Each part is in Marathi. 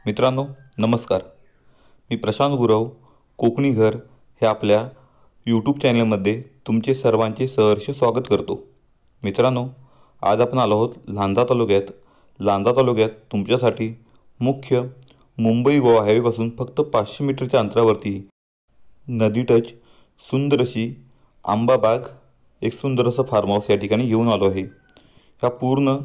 मित्रांनो नमस्कार. मी प्रशांत गुरव कोकणी घर हे आपल्या यूट्यूब चॅनलमध्ये तुमचे सर्वांचे सहर्ष स्वागत करतो. मित्रांनो, आज आपण आलो आहोत लांजा तालुक्यात. लांजा तालुक्यात तुमच्यासाठी मुख्य मुंबई गोवा हायवेपासून फक्त 500 मीटरच्या अंतरावरती नदी टच सुंदर अशी आंबाबाग एक सुंदर असं फार्म हाऊस या ठिकाणी घेऊन आलो आहे. ह्या पूर्ण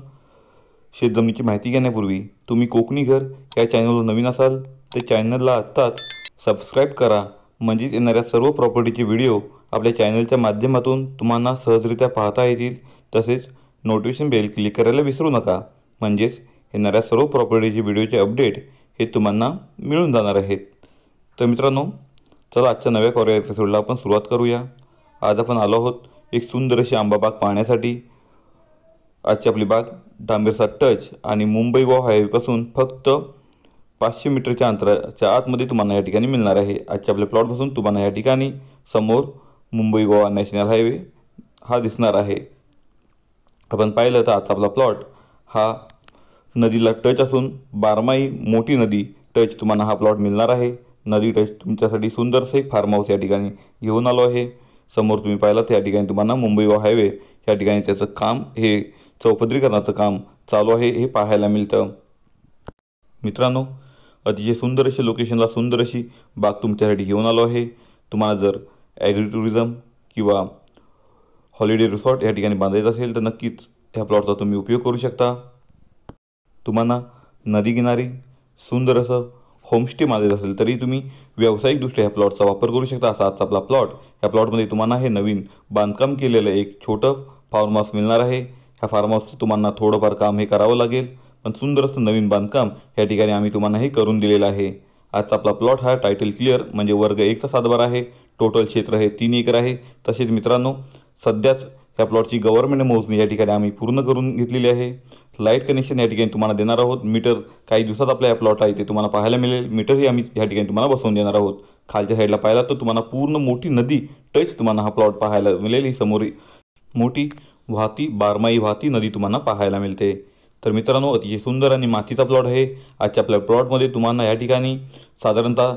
शेतजमिनीची माहिती घेण्यापूर्वी तुम्ही कोकणी घर या चॅनलवर नवीन असाल तर चॅनलला आत्ताच सबस्क्राईब करा, म्हणजेच येणाऱ्या सर्व प्रॉपर्टीचे व्हिडिओ आपल्या चॅनलच्या माध्यमातून तुम्हाला सहजरित्या पाहता येतील. तसेच नोटिफिकेशन बेल क्लिक करायला विसरू नका, म्हणजेच येणाऱ्या सर्व प्रॉपर्टीचे व्हिडिओचे अपडेट हे तुम्हाला मिळून जाणार आहेत. तर मित्रांनो, चला आजच्या नव्या कॉरियर एपिसोडला आपण सुरुवात करूया. आज आपण आलो आहोत एक सुंदर अशी आंबाबाग पाहण्यासाठी. आजची आपली बाग डांबेरचा टच आणि मुंबई गोवा हायवेपासून फक्त 500 मीटरच्या अंतराच्या आतमध्ये तुम्हाला या ठिकाणी मिळणार आहे. आजच्या आपल्या प्लॉटपासून तुम्हाला या ठिकाणी समोर मुंबई गोवा नॅशनल हायवे हा दिसणार आहे. आपण पाहिलं तर आजचा आपला प्लॉट हा नदीला टच असून बारमाही मोठी नदी टच तुम्हाला हा प्लॉट मिळणार आहे. नदी टच तुमच्यासाठी सुंदरसे फार्म हाऊस या ठिकाणी घेऊन आलो आहे. समोर तुम्ही पाहिलं तर या ठिकाणी तुम्हाला मुंबई गोवा हायवे या ठिकाणी त्याचं काम हे चौपदरीकरणाचं काम चालू आहे हे पाहायला मिळतं. मित्रांनो, अतिशय सुंदर अशी लोकेशनला सुंदर अशी बाग तुमच्यासाठी घेऊन आलो आहे. तुम्हाला जर ॲग्री टुरिझम किंवा हॉलिडे रिसॉर्ट या ठिकाणी बांधायचं असेल तर नक्कीच ह्या प्लॉटचा तुम्ही उपयोग करू शकता. तुम्हाला नदी किनारी सुंदर असं होमस्टे बांधायचं असेल तरी तुम्ही व्यावसायिकदृष्ट्या ह्या प्लॉटचा वापर करू शकता. असा आजचा आपला प्लॉट. ह्या प्लॉटमध्ये तुम्हाला हे नवीन बांधकाम केलेलं एक छोटं फार्म हाऊस मिळणार आहे. ह्या फार्म हाऊसचं तुम्हाला थोडंफार काम हे करावं लागेल, पण सुंदर असं नवीन बांधकाम या ठिकाणी आम्ही तुम्हाला हे करून दिलेलं आहे. आजचा आपला प्लॉट हा टायटल क्लिअर म्हणजे वर्ग 1चा सातबारा आहे. टोटल क्षेत्र हे 3 एकर आहे. तसेच मित्रांनो, सध्याच ह्या प्लॉटची गव्हर्नमेंट मोजणी या ठिकाणी आम्ही पूर्ण करून घेतलेली आहे. लाईट कनेक्शन या ठिकाणी तुम्हाला देणार आहोत. मीटर काही दिवसात आपल्या या प्लॉट आहे ते तुम्हाला पाहायला मिळेल. मीटरही आम्ही या ठिकाणी तुम्हाला बसवून देणार आहोत. खालच्या साईडला पाहिला तर तुम्हाला पूर्ण मोठी नदी टच तुम्हाला हा प्लॉट पाहायला मिळेल. ही समोर मोठी बारमाही वाहती नदी तुम्हाला पाहायला मिळते. तर मित्रांनो, अतिशय सुंदर आणि मातीचा प्लॉट आहे. आजच्या आपल्या प्लॉटमध्ये तुम्हाला या ठिकाणी साधारणतः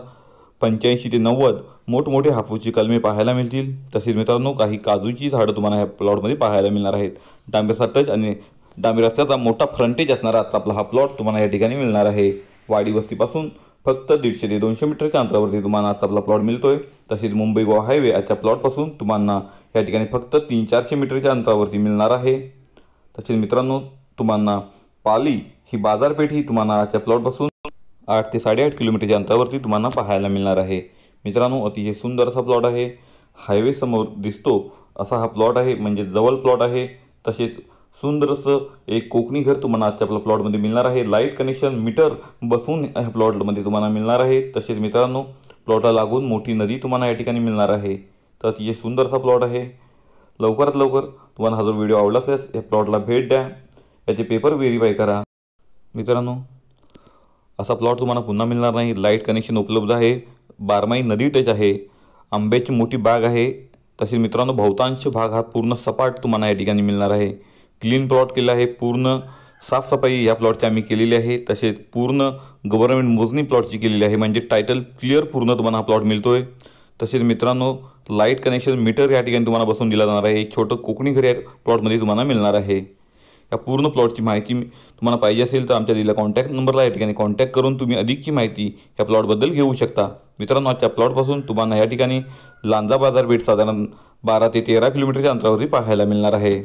85 ते 90 मोठमोठे हापूसची कलमे पाहायला मिळतील. तसेच मित्रांनो, काही काजूची झाडं तुम्हाला ह्या प्लॉटमध्ये पाहायला मिळणार आहेत. डांबेरचा टच आणि डांबे रस्त्याचा मोठा फ्रंटेज असणारा आजचा आपला हा प्लॉट तुम्हाला या ठिकाणी मिळणार आहे. वाडी वस्तीपासून फक्त 150 ते 200 मीटरच्या अंतरावरती तुम्हाला आजचा आपला प्लॉट मिळतोय. तसेच मुंबई गोवा हायवे आजच्या प्लॉटपासून तुम्हाला या ठिकाणी फक्त 300-400 मीटरच्या अंतरावरती मिळणार आहे. तसेच मित्रांनो, तुम्हाला पाली ही बाजारपेठ ही तुम्हाला आजच्या प्लॉटपासून 8 ते 8.5 किलोमीटरच्या अंतरावरती तुम्हाला पाहायला मिळणार आहे. मित्रांनो, अतिशय सुंदर असा प्लॉट आहे. हायवे समोर दिसतो असा हा प्लॉट आहे, म्हणजे जवळ प्लॉट आहे. तसेच सुंदर असं एक कोकणी घर तुम्हाला आजच्या आपल्या प्लॉटमध्ये मिळणार आहे. लाईट कनेक्शन मीटर बसवून ह्या प्लॉटमध्ये तुम्हाला मिळणार आहे. तसेच मित्रांनो, प्लॉटला लागून मोठी नदी तुम्हाला या ठिकाणी मिळणार आहे. तर अतिशय सुंदर असा प्लॉट आहे. लवकरात लवकर तुम्हाला हा जो व्हिडिओ आवडला असेल या प्लॉटला भेट द्या, याचे पेपर व्हेरीफाय करा. मित्रांनो, असा प्लॉट तुम्हाला पुन्हा मिळणार नाही. लाईट कनेक्शन उपलब्ध आहे. बारमाही नदी टच आहे. आंब्याची मोठी बाग आहे. तसेच मित्रांनो, बहुतांश भाग हा पूर्ण सपाट तुम्हाला या ठिकाणी मिळणार आहे. क्लीन प्लॉट केला आहे. पूर्ण साफसफाई या प्लॉटची आम्ही केलेली आहे. तसेच पूर्ण गव्हर्नमेंट मोजणी प्लॉटची केलेली आहे, म्हणजे टायटल क्लिअर पूर्ण तुम्हाला हा प्लॉट मिळतोय. तसेच मित्रांनो, लाईट कनेक्शन मीटर या ठिकाणी तुम्हाला बसवून दिला जाणार आहे. एक छोटं कोकणी घर या प्लॉटमध्ये तुम्हाला मिळणार आहे. या पूर्ण प्लॉटची माहिती तुम्हाला पाहिजे असेल तर आमच्या दिलेल्या कॉन्टॅक्ट नंबरला या ठिकाणी कॉन्टॅक्ट करून तुम्ही अधिकची माहिती या प्लॉटबद्दल घेऊ शकता. मित्रांनो, आजच्या प्लॉटपासून तुम्हाला या ठिकाणी लांजा बाजारपेठ साधारण 12 ते 13 किलोमीटरच्या अंतरावरती पाहायला मिळणार आहे.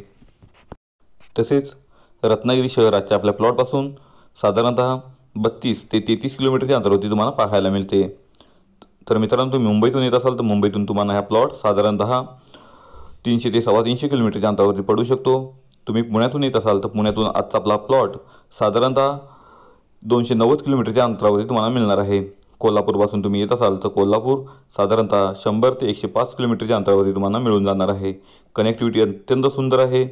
तसेच रत्नागिरी शहराच्या आपल्या प्लॉटपासून साधारणतः 32 ते 33 किलोमीटरच्या अंतरावरती तुम्हाला पाहायला मिळते. तर मित्रांनो, तुम्ही मुंबईतून येत असाल तर मुंबईतून तुम्हाला हा प्लॉट साधारणतः 300 ते 350 किलोमीटरच्या अंतरावरती पडू शकतो. तुम्ही पुण्यातून येत असाल तर पुण्यातून आजचा आपला प्लॉट साधारणतः 290 किलोमीटरच्या अंतरावरती तुम्हाला मिळणार आहे. कोल्हापूरपासून तुम्ही येत असाल तर कोल्हापूर साधारणतः 100 ते 105 किलोमीटरच्या अंतरावरती तुम्हाला मिळून जाणार आहे. कनेक्टिव्हिटी अत्यंत सुंदर आहे.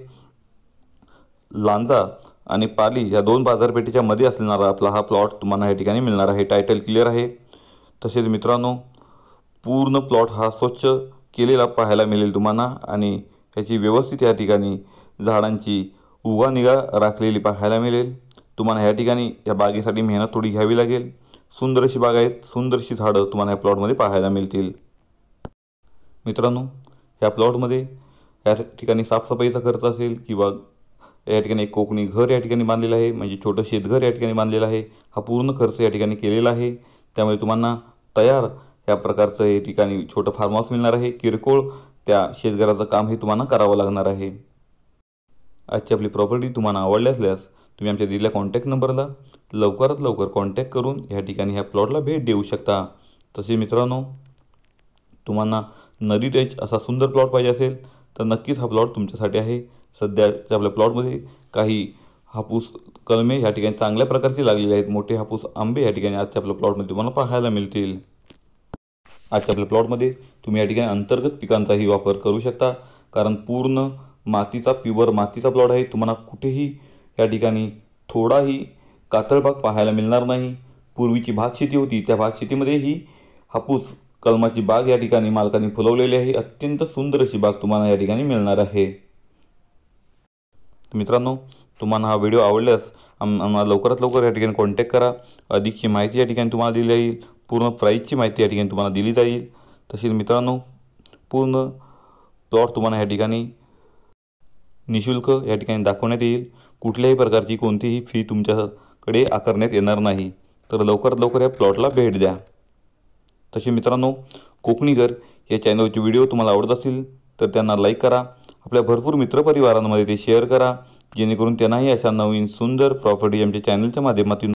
लांजा आणि पाली या 2 बाजारपेठेच्या मध्ये असणारा आपला हा प्लॉट तुम्हाला या ठिकाणी मिळणार आहे. टायटल क्लिअर आहे. तसेच मित्रांनो, पूर्ण प्लॉट हा स्वच्छ केलेला पाहायला मिळेल तुम्हाला आणि याची व्यवस्थित या ठिकाणी झाडांची उभा निगा राखलेली पाहायला मिळेल. तुम्हाला या ठिकाणी या बागेसाठी मेहनत थोडी घ्यावी लागेल. सुंदर अशी बाग आहेत, सुंदर अशी झाडं तुम्हाला या प्लॉटमध्ये पाहायला मिळतील. मित्रांनो, ह्या प्लॉटमध्ये या ठिकाणी साफसफाईचा खर्च असेल किंवा या ठिकाणी एक कोकणी घर या ठिकाणी बांधलेलं आहे, म्हणजे छोटं शेतघर या ठिकाणी बांधलेलं आहे. हा पूर्ण खर्च या ठिकाणी केलेला आहे. त्यामुळे तुम्हाला तयार या प्रकारचं या ठिकाणी छोटं फार्म हाऊस मिळणार आहे. किरकोळ त्या शेतघराचं काम हे तुम्हाला करावं लागणार आहे. आजची आपली प्रॉपर्टी तुम्हाला आवडली असल्यास तुम्ही आमच्या दिलेल्या कॉन्टॅक्ट नंबरला लवकरात लवकर कॉन्टॅक्ट करून या ठिकाणी ह्या प्लॉटला भेट देऊ शकता. तसे मित्रांनो, तुम्हाला नदी टच असा सुंदर प्लॉट पाहिजे असेल तर नक्कीच हा प्लॉट तुमच्यासाठी आहे. सध्याच्या आपल्या प्लॉटमध्ये काही हापूस कलमे या ठिकाणी चांगल्या प्रकारचे लागलेले आहेत. मोठे हापूस आंबे या ठिकाणी आजच्या आपल्या प्लॉटमध्ये तुम्हाला पाहायला मिळतील. आजच्या आपल्या प्लॉटमध्ये तुम्ही या ठिकाणी अंतर्गत पिकांचाही वापर करू शकता, कारण पूर्ण मातीचा प्युअर मातीचा प्लॉट आहे. तुम्हाला कुठेही या ठिकाणी थोडाही कातळ भाग पाहायला मिळणार नाही. पूर्वीची भात शेती होती, त्या भात शेतीमध्ये ही हापूस कलमाची बाग या ठिकाणी मालकांनी फुलवलेली आहे. अत्यंत सुंदर अशी बाग तुम्हाला या ठिकाणी मिळणार आहे. मित्रांनो, तुम्हाला हा व्हिडिओ आवडल्यास आम्हाला लवकरात लवकर या ठिकाणी कॉन्टॅक्ट करा. अधिकची माहिती या ठिकाणी तुम्हाला दिली जाईल. पूर्ण प्राईसची माहिती या ठिकाणी तुम्हाला दिली जाईल. तसेच मित्रांनो, पूर्ण प्लॉट तुम्हाला या ठिकाणी निशुल्क या ठिकाणी दाखवण्यात येईल. कुठल्याही प्रकारची कोणतीही फी तुमच्याकडे आकारण्यात येणार नाही. तर लवकरात लवकर या प्लॉटला भेट द्या. तसे मित्रांनो, कोकणी घर या चॅनलचे व्हिडिओ तुम्हाला आवडत असतील तर त्यांना लाईक करा. आपल्या भरपूर मित्रपरिवारांमध्ये ते शेअर करा, जेणेकरून त्यांनाही अशा नवीन सुंदर प्रॉपर्टी आमच्या चॅनलच्या माध्यमातून